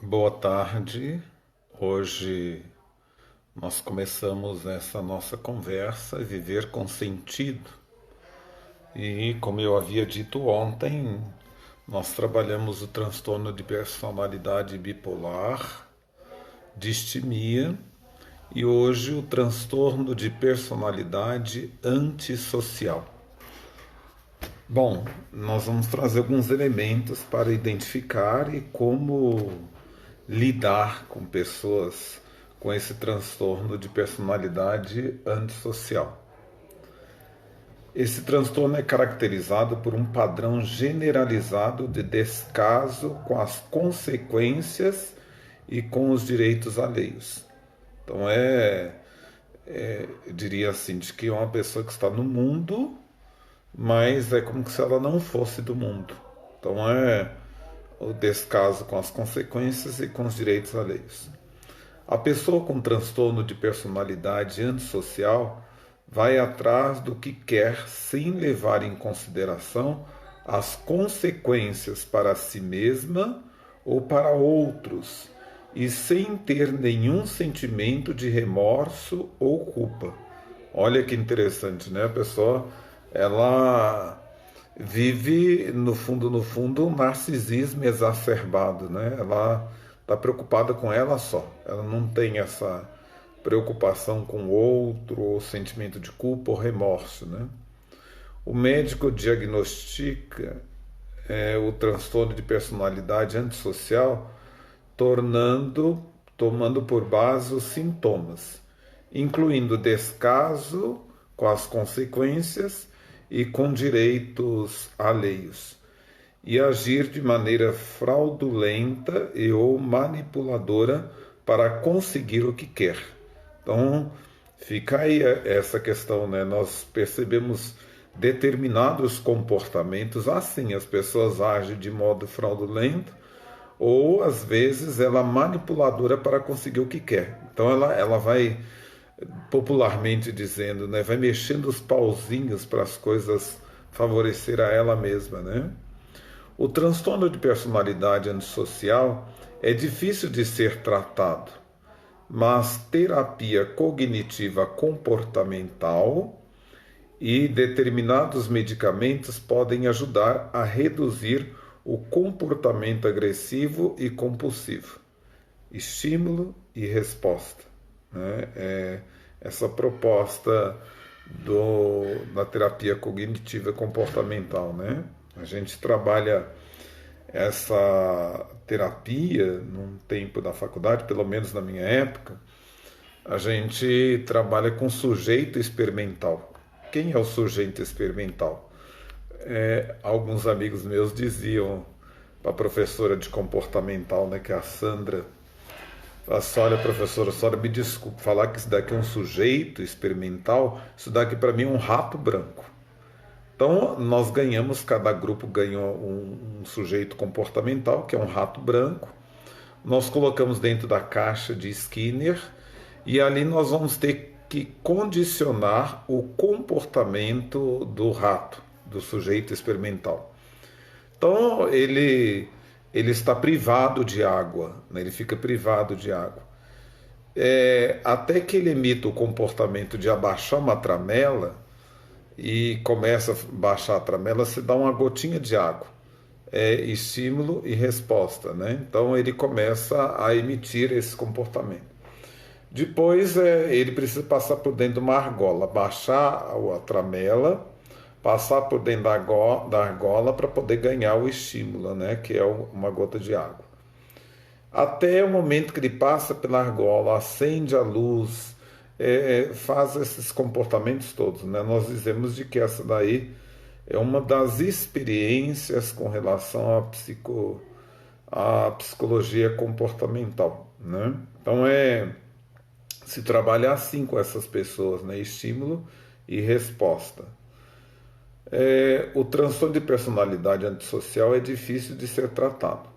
Boa tarde. Hoje nós começamos essa nossa conversa, Viver com Sentido. E como eu havia dito ontem, nós trabalhamos o transtorno de personalidade bipolar, distimia, e hoje o transtorno de personalidade antissocial. Bom, nós vamos trazer alguns elementos para identificar e como lidar com pessoas com esse transtorno de personalidade antissocial. Esse transtorno é caracterizado por um padrão generalizado de descaso com as consequências e com os direitos alheios. Então eu diria assim, de que é uma pessoa que está no mundo, mas é como se ela não fosse do mundo. Então o descaso com as consequências e com os direitos alheios. A pessoa com transtorno de personalidade antissocial vai atrás do que quer sem levar em consideração as consequências para si mesma ou para outros e sem ter nenhum sentimento de remorso ou culpa. Olha que interessante, né? A pessoa, ela vive no fundo um narcisismo exacerbado, né? Ela está preocupada com ela só. Ela não tem essa preocupação com o outro, ou sentimento de culpa ou remorso, né? O médico diagnostica o transtorno de personalidade antissocial tomando por base os sintomas, incluindo descaso com as consequências e com direitos alheios, e agir de maneira fraudulenta e ou manipuladora para conseguir o que quer. Então, fica aí essa questão, né? Nós percebemos determinados comportamentos assim, as pessoas agem de modo fraudulento ou, às vezes, ela é manipuladora para conseguir o que quer. Então, ela vai, popularmente dizendo, né, vai mexendo os pauzinhos para as coisas favorecer a ela mesma, né? O transtorno de personalidade antissocial é difícil de ser tratado, mas terapia cognitiva comportamental e determinados medicamentos podem ajudar a reduzir o comportamento agressivo e compulsivo. Estímulo e resposta, né? Essa proposta da terapia cognitiva comportamental, né? A gente trabalha essa terapia num tempo da faculdade, pelo menos na minha época, a gente trabalha com sujeito experimental. Quem é o sujeito experimental? Alguns amigos meus diziam para a professora de comportamental, né, que é a Sandra, assim, olha, professora, a senhora me desculpe, falar que isso daqui é um sujeito experimental, isso daqui para mim é um rato branco. Então, nós ganhamos, cada grupo ganhou um sujeito comportamental, que é um rato branco. Nós colocamos dentro da caixa de Skinner e ali nós vamos ter que condicionar o comportamento do rato, do sujeito experimental. Então, ele está privado de água, né? Ele fica privado de água. Até que ele emita o comportamento de abaixar uma tramela, e começa a baixar a tramela, se dá uma gotinha de água. Estímulo e resposta, né? Então ele começa a emitir esse comportamento. Depois ele precisa passar por dentro de uma argola, baixar a tramela, passar por dentro da argola para poder ganhar o estímulo, né? Que é uma gota de água. Até o momento que ele passa pela argola, acende a luz, faz esses comportamentos todos, né? Nós dizemos de que essa daí é uma das experiências com relação à psicologia comportamental, né? Então se trabalha assim com essas pessoas, né? Estímulo e resposta. O transtorno de personalidade antissocial é difícil de ser tratado.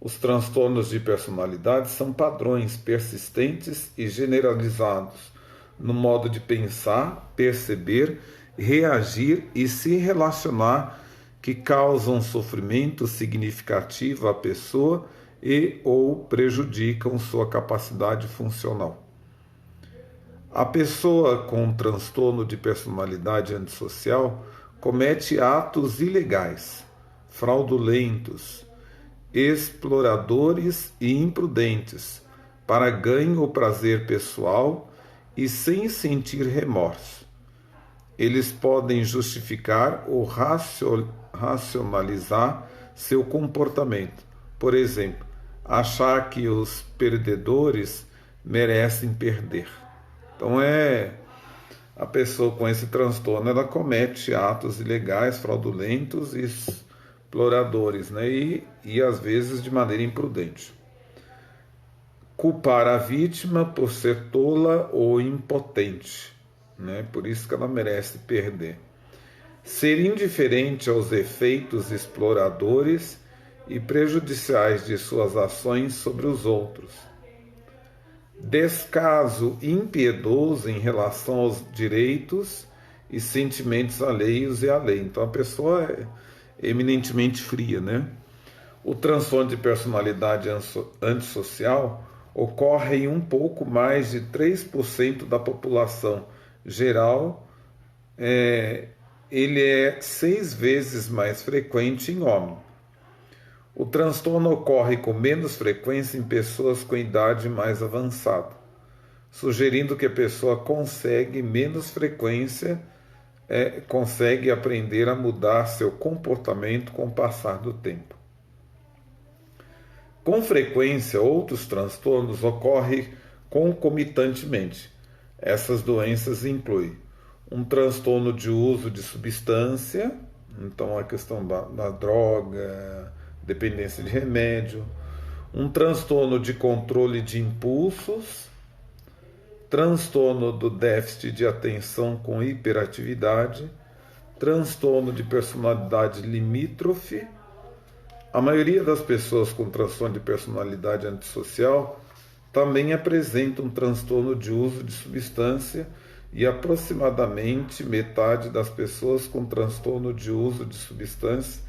Os transtornos de personalidade são padrões persistentes e generalizados no modo de pensar, perceber, reagir e se relacionar que causam sofrimento significativo à pessoa e ou prejudicam sua capacidade funcional. A pessoa com transtorno de personalidade antissocial comete atos ilegais, fraudulentos, exploradores e imprudentes para ganho ou prazer pessoal e sem sentir remorso. Eles podem justificar ou racionalizar seu comportamento. Por exemplo, achar que os perdedores merecem perder. Então a pessoa com esse transtorno, ela comete atos ilegais, fraudulentos e exploradores, né? E às vezes de maneira imprudente. Culpar a vítima por ser tola ou impotente, né? Por isso que ela merece perder. Ser indiferente aos efeitos exploradores e prejudiciais de suas ações sobre os outros. Descaso impiedoso em relação aos direitos e sentimentos alheios e à lei. Então a pessoa é eminentemente fria, né? O transtorno de personalidade antissocial ocorre em um pouco mais de 3% da população geral. Ele é 6 vezes mais frequente em homens. O transtorno ocorre com menos frequência em pessoas com idade mais avançada, sugerindo que a pessoa consegue menos frequência, consegue aprender a mudar seu comportamento com o passar do tempo. Com frequência, outros transtornos ocorrem concomitantemente. Essas doenças incluem um transtorno de uso de substância, então a questão da droga, dependência de remédio, um transtorno de controle de impulsos, transtorno do déficit de atenção com hiperatividade, transtorno de personalidade limítrofe. A maioria das pessoas com transtorno de personalidade antissocial também apresenta um transtorno de uso de substância e aproximadamente metade das pessoas com transtorno de uso de substância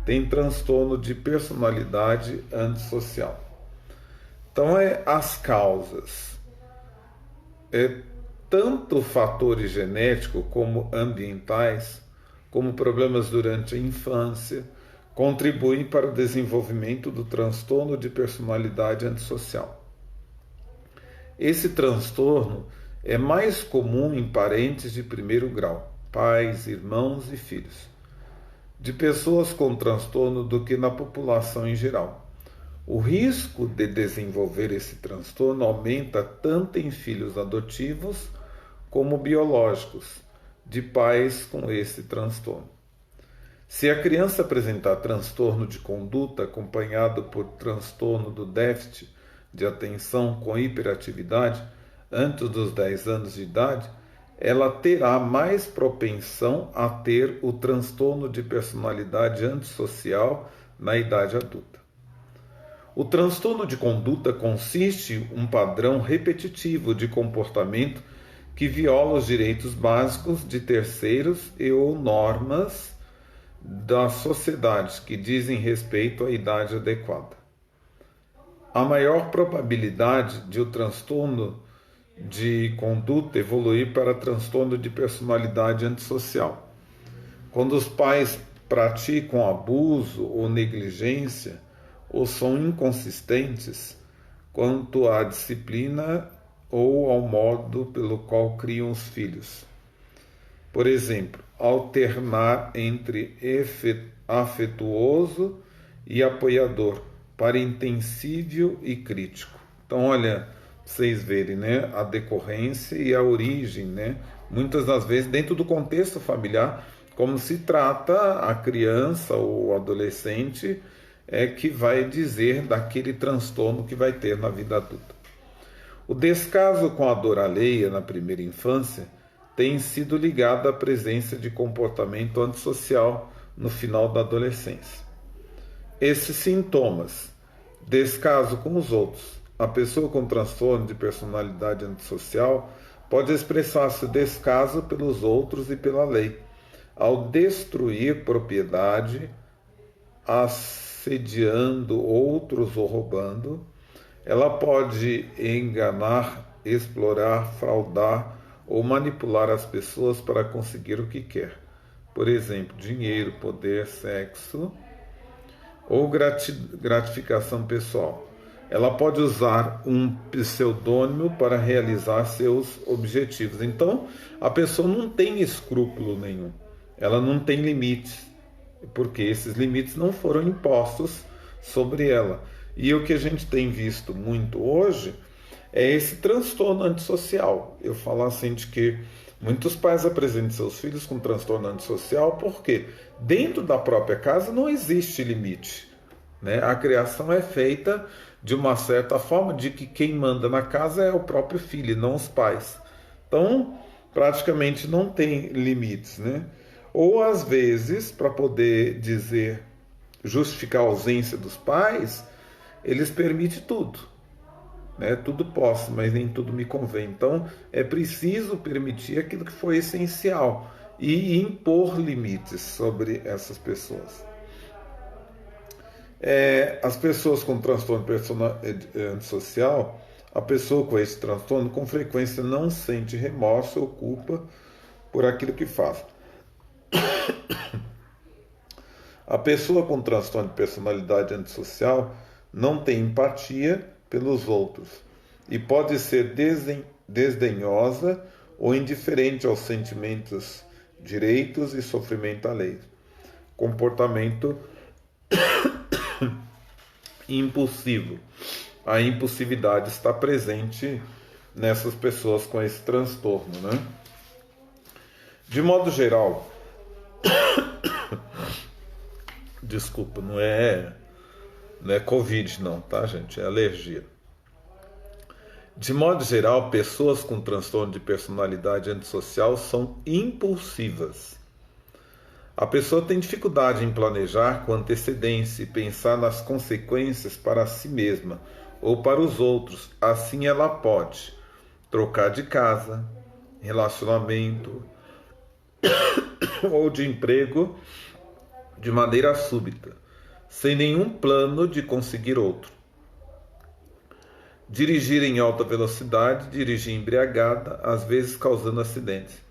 tem transtorno de personalidade antissocial. Então, as causas. Tanto fatores genéticos como ambientais, como problemas durante a infância, contribuem para o desenvolvimento do transtorno de personalidade antissocial. Esse transtorno é mais comum em parentes de primeiro grau, pais, irmãos e filhos, de pessoas com transtorno do que na população em geral. O risco de desenvolver esse transtorno aumenta tanto em filhos adotivos como biológicos, de pais com esse transtorno. Se a criança apresentar transtorno de conduta acompanhado por transtorno do déficit de atenção com hiperatividade antes dos 10 anos de idade, ela terá mais propensão a ter o transtorno de personalidade antissocial na idade adulta. O transtorno de conduta consiste em um padrão repetitivo de comportamento que viola os direitos básicos de terceiros e ou normas da sociedade que dizem respeito à idade adequada. A maior probabilidade de o transtorno de conduta evoluir para transtorno de personalidade antissocial. Quando os pais praticam abuso ou negligência ou são inconsistentes quanto à disciplina ou ao modo pelo qual criam os filhos. Por exemplo, alternar entre afetuoso e apoiador para intensível e crítico. Então, olha, vocês verem, né, a decorrência e a origem, né, muitas das vezes dentro do contexto familiar, como se trata a criança ou o adolescente que vai dizer daquele transtorno que vai ter na vida adulta. O descaso com a dor alheia na primeira infância tem sido ligado à presença de comportamento antissocial no final da adolescência. Esses sintomas, descaso com os outros, a pessoa com transtorno de personalidade antissocial pode expressar seu descaso pelos outros e pela lei, ao destruir propriedade, assediando outros ou roubando. Ela pode enganar, explorar, fraudar ou manipular as pessoas para conseguir o que quer. Por exemplo, dinheiro, poder, sexo ou gratificação pessoal. Ela pode usar um pseudônimo para realizar seus objetivos. Então, a pessoa não tem escrúpulo nenhum. Ela não tem limites, porque esses limites não foram impostos sobre ela. E o que a gente tem visto muito hoje é esse transtorno antissocial. Eu falo assim de que muitos pais apresentam seus filhos com transtorno antissocial porque dentro da própria casa não existe limite, né? A criação é feita de uma certa forma de que quem manda na casa é o próprio filho e não os pais. Então, praticamente não tem limites, né? Ou às vezes, para poder dizer, justificar a ausência dos pais, eles permitem tudo, né? Tudo posso, mas nem tudo me convém. Então, é preciso permitir aquilo que foi essencial e impor limites sobre essas pessoas. As pessoas com transtorno antissocial, a pessoa com esse transtorno com frequência não sente remorso ou culpa por aquilo que faz. A pessoa com transtorno de personalidade antissocial não tem empatia pelos outros e pode ser desdenhosa ou indiferente aos sentimentos, direitos e sofrimento alheio. Comportamento impulsivo. A impulsividade está presente nessas pessoas com esse transtorno, né? De modo geral, desculpa, não é Covid não, tá, gente? É alergia. De modo geral, pessoas com transtorno de personalidade antissocial são impulsivas. A pessoa tem dificuldade em planejar com antecedência e pensar nas consequências para si mesma ou para os outros. Assim ela pode trocar de casa, relacionamento ou de emprego de maneira súbita, sem nenhum plano de conseguir outro. Dirigir em alta velocidade, dirigir embriagada, às vezes causando acidentes.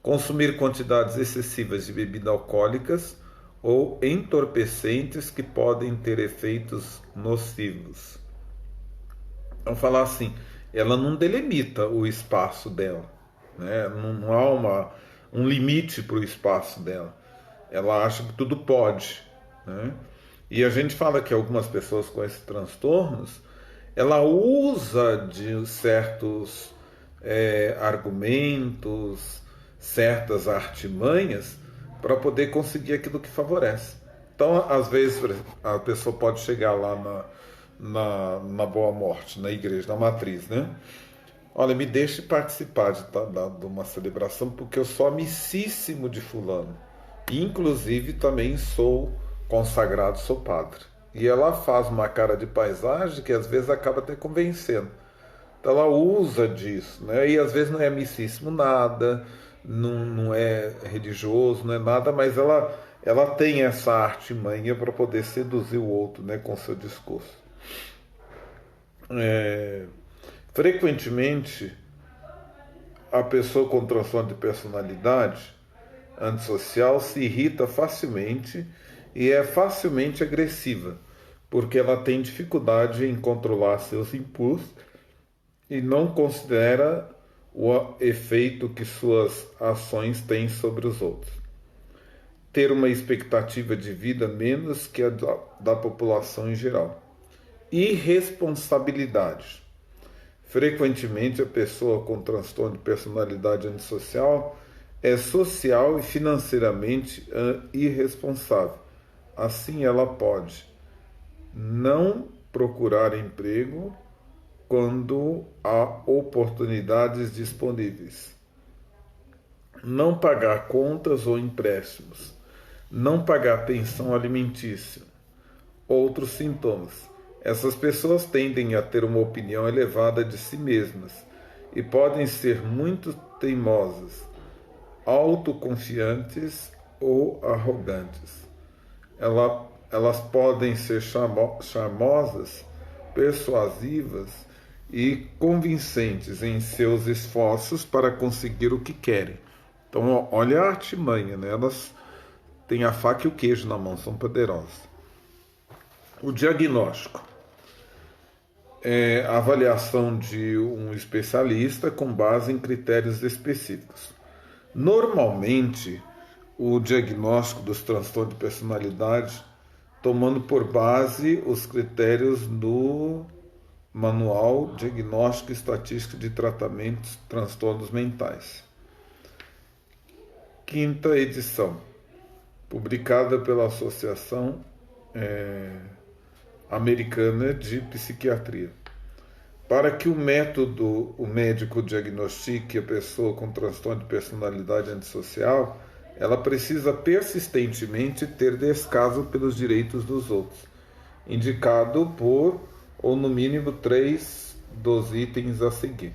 Consumir quantidades excessivas de bebidas alcoólicas ou entorpecentes que podem ter efeitos nocivos. Vamos falar assim, ela não delimita o espaço dela, né? Não há um limite para o espaço dela. Ela acha que tudo pode, né? E a gente fala que algumas pessoas com esses transtornos, ela usa de certos argumentos, certas artimanhas para poder conseguir aquilo que favorece. Então, às vezes, a pessoa pode chegar lá na Boa Morte, na igreja, na matriz, né? Olha, me deixe participar de uma celebração porque eu sou amicíssimo de fulano. Inclusive, também sou consagrado, sou padre. E ela faz uma cara de paisagem que às vezes acaba até convencendo. Então ela usa disso, né? E às vezes não é amicíssimo nada, não é religioso, não é nada, mas ela tem essa artimanha para poder seduzir o outro, né, com seu discurso. Frequentemente, a pessoa com transtorno de personalidade antissocial se irrita facilmente e é facilmente agressiva, porque ela tem dificuldade em controlar seus impulsos e não considera o efeito que suas ações têm sobre os outros. Ter uma expectativa de vida menos que a da população em geral. Irresponsabilidade. Frequentemente, a pessoa com transtorno de personalidade antissocial é social e financeiramente irresponsável. Assim, ela pode não procurar emprego quando há oportunidades disponíveis, não pagar contas ou empréstimos, não pagar pensão alimentícia. Outros sintomas. Essas pessoas tendem a ter uma opinião elevada de si mesmas e podem ser muito teimosas, autoconfiantes, ou arrogantes. Elas podem ser charmosas, persuasivas e convincentes em seus esforços para conseguir o que querem. Então, olha a artimanha, né? Elas têm a faca e o queijo na mão, são poderosas. O diagnóstico é a avaliação de um especialista com base em critérios específicos. Normalmente, o diagnóstico dos transtornos de personalidade, tomando por base os critérios do Manual Diagnóstico e Estatístico de Tratamentos de Transtornos Mentais. Quinta edição, publicada pela Associação Americana de Psiquiatria. Para que o médico diagnostique a pessoa com transtorno de personalidade antissocial, ela precisa persistentemente ter descaso pelos direitos dos outros, indicado por, ou no mínimo, 3 dos itens a seguir.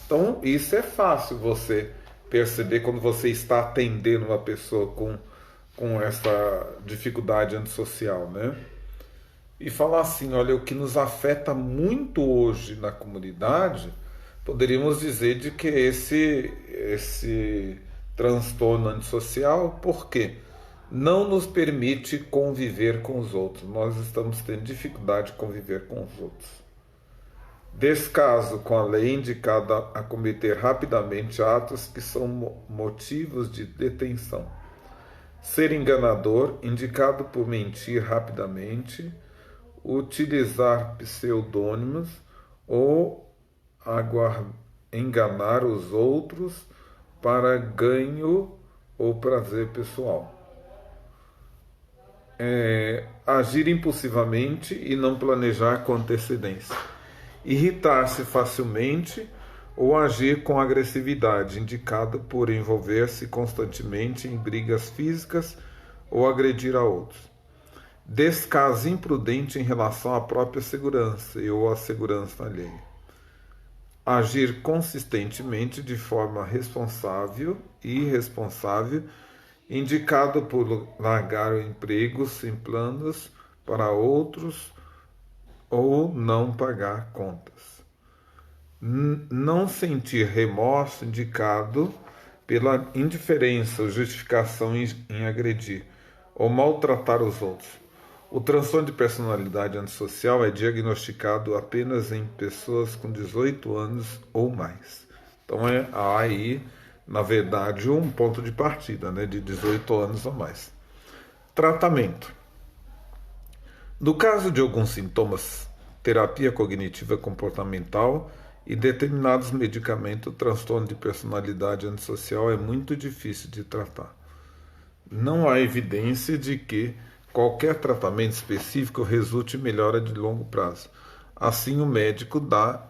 Então, isso é fácil você perceber quando você está atendendo uma pessoa com essa dificuldade antissocial, né? E falar assim, olha, o que nos afeta muito hoje na comunidade, poderíamos dizer de que esse transtorno antissocial, por quê? Não nos permite conviver com os outros. Nós estamos tendo dificuldade de conviver com os outros. Descaso com a lei indicada a cometer rapidamente atos que são motivos de detenção. Ser enganador, indicado por mentir rapidamente, utilizar pseudônimos ou enganar os outros para ganho ou prazer pessoal. Agir impulsivamente e não planejar com antecedência. Irritar-se facilmente ou agir com agressividade, indicado por envolver-se constantemente em brigas físicas ou agredir a outros. Descaso imprudente em relação à própria segurança ou à segurança alheia. Agir consistentemente de forma responsável e irresponsável, indicado por largar o emprego sem planos para outros ou não pagar contas. Não sentir remorso, indicado pela indiferença ou justificação em agredir ou maltratar os outros. O transtorno de personalidade antissocial é diagnosticado apenas em pessoas com 18 anos ou mais. Então há aí, na verdade, um ponto de partida, né, de 18 anos ou mais. Tratamento. No caso de alguns sintomas, terapia cognitiva comportamental e determinados medicamentos, o transtorno de personalidade antissocial é muito difícil de tratar. Não há evidência de que qualquer tratamento específico resulte em melhora de longo prazo. Assim, o médico dá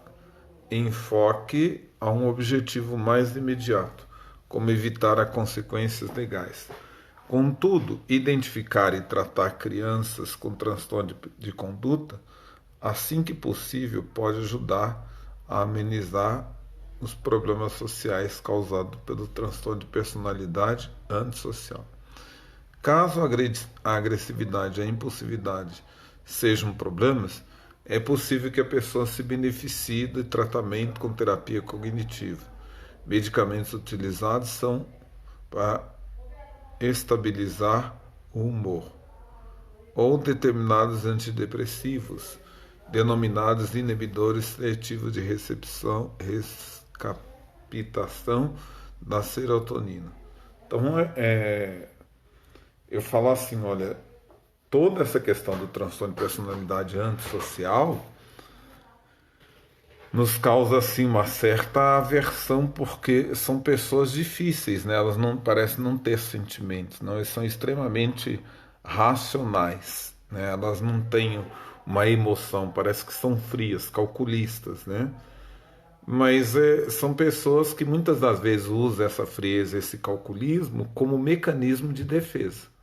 enfoque a um objetivo mais imediato, como evitar as consequências legais. Contudo, identificar e tratar crianças com transtorno de conduta, assim que possível, pode ajudar a amenizar os problemas sociais causados pelo transtorno de personalidade antissocial. Caso a agressividade e a impulsividade sejam problemas, é possível que a pessoa se beneficie de tratamento com terapia cognitiva. Medicamentos utilizados são para estabilizar o humor, ou determinados antidepressivos, denominados inibidores seletivos de recaptação da serotonina. Então, eu falo assim, olha, toda essa questão do transtorno de personalidade antissocial nos causa assim uma certa aversão, porque são pessoas difíceis, né? Elas não parecem não ter sentimentos, não, elas são extremamente racionais, né? Elas não têm uma emoção, parece que são frias, calculistas, né? Mas são pessoas que muitas das vezes usam essa frieza, esse calculismo como mecanismo de defesa.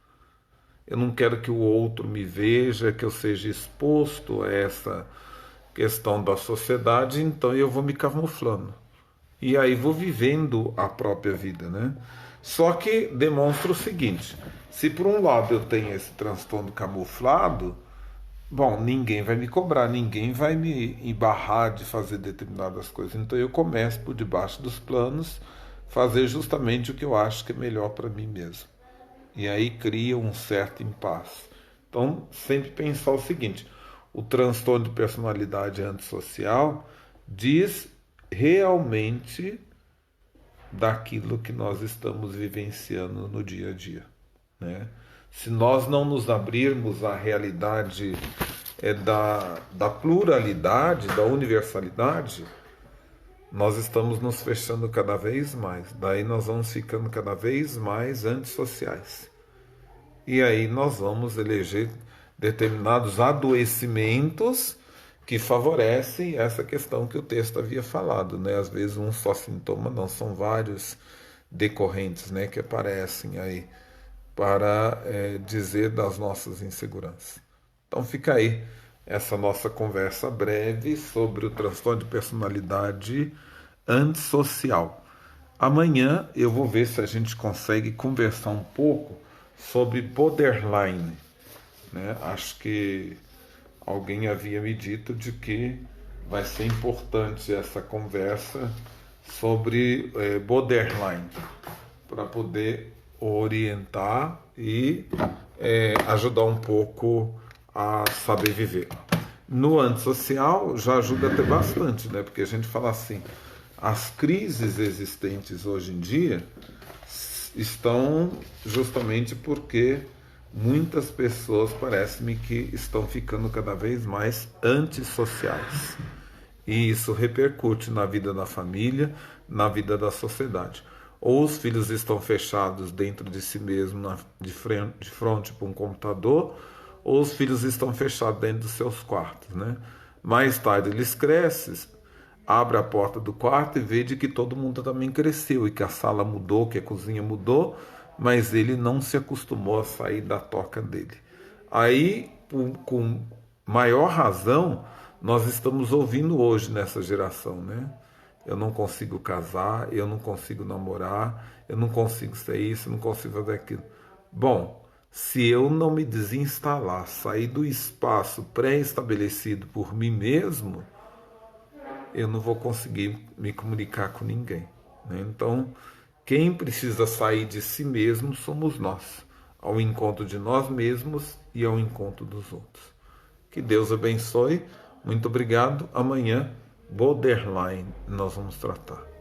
Eu não quero que o outro me veja, que eu seja exposto a essa questão da sociedade, então eu vou me camuflando. E aí vou vivendo a própria vida, né? Só que demonstra o seguinte: se por um lado eu tenho esse transtorno camuflado, bom, ninguém vai me cobrar, ninguém vai me embarrar de fazer determinadas coisas. Então eu começo por debaixo dos planos, fazer justamente o que eu acho que é melhor para mim mesmo. E aí cria um certo impasse. Então, sempre pensar o seguinte: o transtorno de personalidade antissocial diz realmente daquilo que nós estamos vivenciando no dia a dia, né? Se nós não nos abrirmos à realidade da pluralidade, da universalidade, nós estamos nos fechando cada vez mais. Daí nós vamos ficando cada vez mais antissociais. E aí nós vamos eleger determinados adoecimentos que favorecem essa questão que o texto havia falado, né? Às vezes um só sintoma, não, são vários decorrentes, né, que aparecem aí para dizer das nossas inseguranças. Então fica aí essa nossa conversa breve sobre o transtorno de personalidade antissocial. Amanhã eu vou ver se a gente consegue conversar um pouco sobre borderline, né? Acho que alguém havia me dito de que vai ser importante essa conversa sobre borderline para poder orientar e ajudar um pouco a saber viver. No antissocial já ajuda até bastante, né? Porque a gente fala assim, as crises existentes hoje em dia estão justamente porque muitas pessoas parece-me que estão ficando cada vez mais antissociais. E isso repercute na vida da família, na vida da sociedade. Ou os filhos estão fechados dentro de si mesmo, de frente para um computador, ou os filhos estão fechados dentro dos seus quartos, né? Mais tarde eles crescem, abre a porta do quarto e vê de que todo mundo também cresceu e que a sala mudou, que a cozinha mudou, mas ele não se acostumou a sair da toca dele. Aí, com maior razão, nós estamos ouvindo hoje nessa geração, né? Eu não consigo casar, eu não consigo namorar, eu não consigo ser isso, eu não consigo fazer aquilo. Bom, se eu não me desinstalar, sair do espaço pré-estabelecido por mim mesmo, eu não vou conseguir me comunicar com ninguém, né? Então, quem precisa sair de si mesmo somos nós, ao encontro de nós mesmos e ao encontro dos outros. Que Deus abençoe. Muito obrigado. Amanhã, borderline, nós vamos tratar.